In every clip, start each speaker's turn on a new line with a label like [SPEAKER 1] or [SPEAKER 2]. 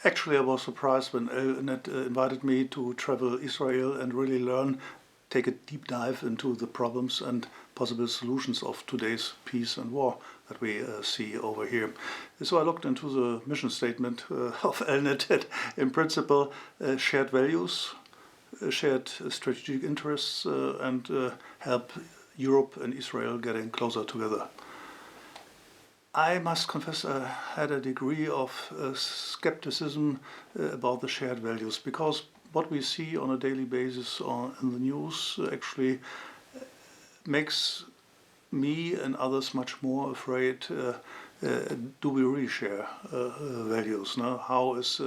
[SPEAKER 1] Actually, I was surprised when ELNET invited me to travel Israel and really learn, take a deep dive into the problems and possible solutions of today's peace and war that we see over here. So I looked into the mission statement of ELNET. In principle, shared values, shared strategic interests, and help Europe and Israel getting closer together. I must confess I had a degree of skepticism about the shared values, because what we see on a daily basis in the news actually makes me and others much more afraid. Do we really share values? No? How is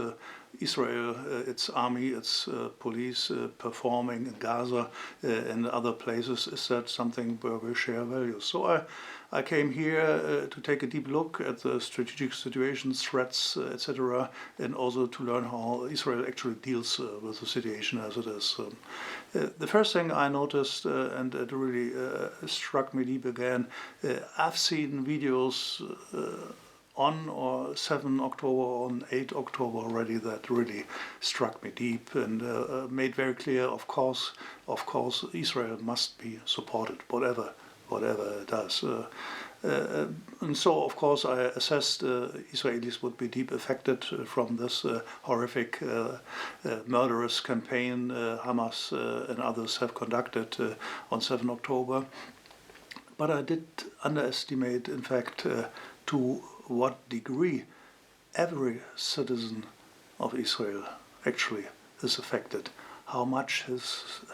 [SPEAKER 1] Israel, its army, its police performing in Gaza and other places? Is that something where we share values? So I came here to take a deep look at the strategic situations, threats, etc., and also to learn how Israel actually deals with the situation as it is. The first thing I noticed, and it really struck me deep again, I've seen videos on or 7 October, on 8 October already, that really struck me deep and made very clear, of course, Israel must be supported, whatever it does. And so, of course, I assessed Israelis would be deep affected from this horrific, murderous campaign Hamas and others have conducted on 7 October. But I did underestimate, in fact, to what degree every citizen of Israel actually is affected. How much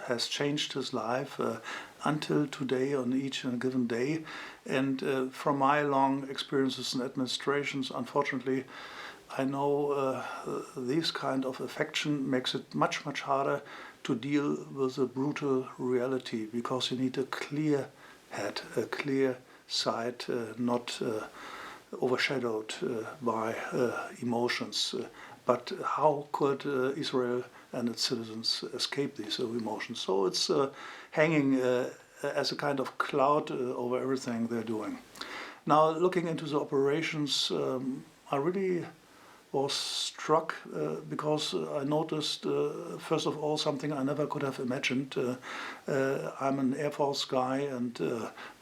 [SPEAKER 1] has changed his life until today on each and given day. And from my long experiences in administrations, unfortunately, I know this kind of affection makes it much, much harder to deal with a brutal reality, because you need a clear head, a clear sight, not overshadowed by emotions. But how could Israel and its citizens escape these emotions? So it's hanging as a kind of cloud over everything they're doing. Now, looking into the operations, I really was struck because I noticed, first of all, something I never could have imagined. I'm an Air Force guy and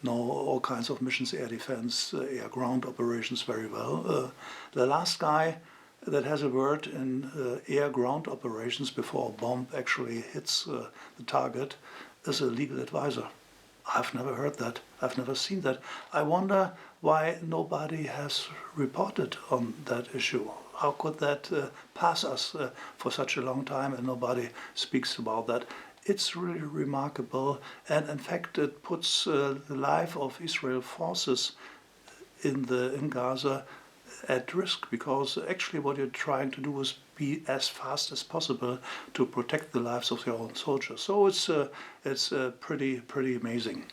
[SPEAKER 1] know all kinds of missions, air defense, air-ground operations very well. The last guy that has a word in air-ground operations before a bomb actually hits the target is a legal advisor. I've never heard that. I've never seen that. I wonder why nobody has reported on that issue. How could that pass us for such a long time and nobody speaks about that? It's really remarkable, and in fact it puts the life of Israel forces in Gaza at risk, because actually what you're trying to do is be as fast as possible to protect the lives of your own soldiers. So it's pretty amazing.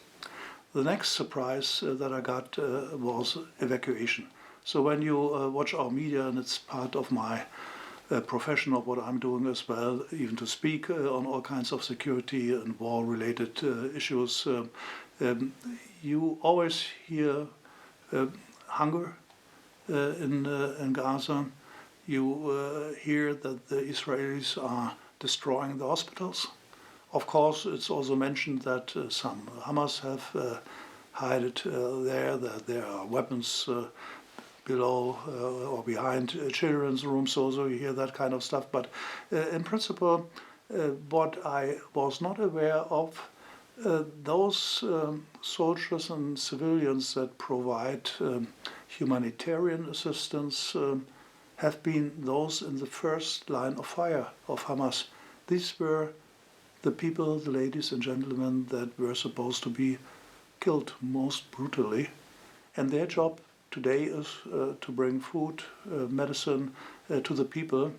[SPEAKER 1] The next surprise that I got was evacuation. So when you watch our media, and it's part of my profession of what I'm doing as well, even to speak on all kinds of security and war-related issues, you always hear hunger in Gaza. You hear that the Israelis are destroying the hospitals. Of course, it's also mentioned that some Hamas have hid there, that there are weapons below or behind children's rooms, so you hear that kind of stuff. But in principle, what I was not aware of, those soldiers and civilians that provide humanitarian assistance have been those in the first line of fire of Hamas. These were the people, the ladies and gentlemen, that were supposed to be killed most brutally. And their job today is to bring food, medicine to the people.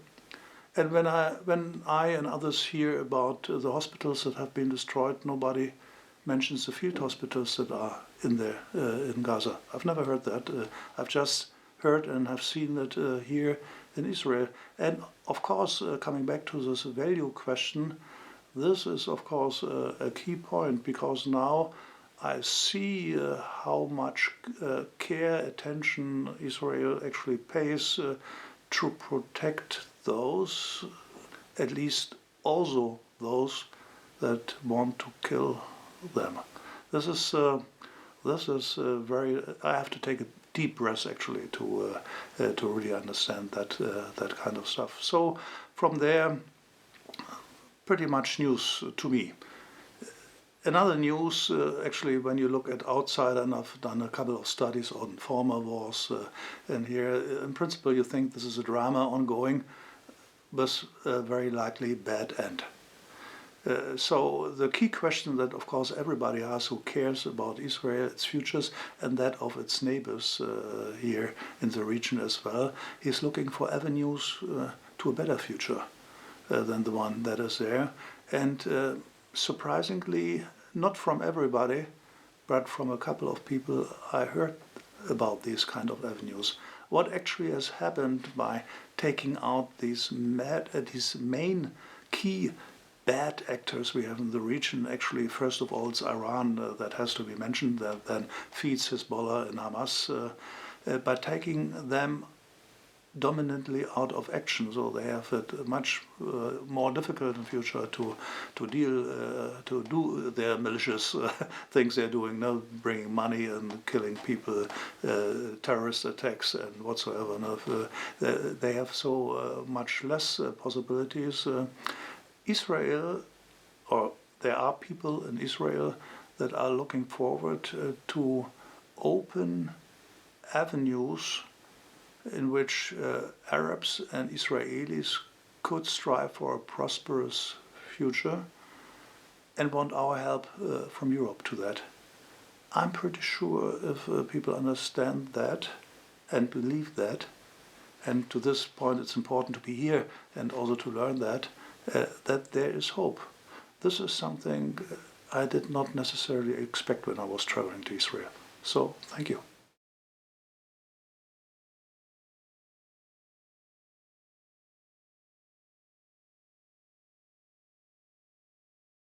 [SPEAKER 1] And when I and others hear about the hospitals that have been destroyed, nobody mentions the field hospitals that are in there in Gaza. I've never heard that. I've just heard and have seen it here in Israel. And of course, coming back to this value question, this is of course a key point, because now I see how much care, attention Israel actually pays to protect those, at least also those that want to kill them. This is very. I have to take a deep breath actually to really understand that kind of stuff. So from there, pretty much news to me. Another news, actually, when you look at outside, and I've done a couple of studies on former wars, and here, in principle, you think this is a drama ongoing, but very likely bad end. So the key question that, of course, everybody asks who cares about Israel, its futures, and that of its neighbors here in the region as well, is looking for avenues to a better future than the one that is there. And surprisingly, not from everybody, but from a couple of people, I heard about these kind of avenues. What actually has happened by taking out these main key bad actors we have in the region? Actually, first of all, it's Iran that has to be mentioned, that then feeds Hezbollah and Hamas, by taking them dominantly out of action, so they have it much more difficult in future to do their malicious things they're doing now, bringing money and killing people, terrorist attacks and whatsoever. No, they have so much less possibilities. Israel, or there are people in Israel that are looking forward to open avenues in which Arabs and Israelis could strive for a prosperous future and want our help from Europe to that. I'm pretty sure if people understand that and believe that, and to this point it's important to be here and also to learn that there is hope. This is something I did not necessarily expect when I was traveling to Israel. So, thank you.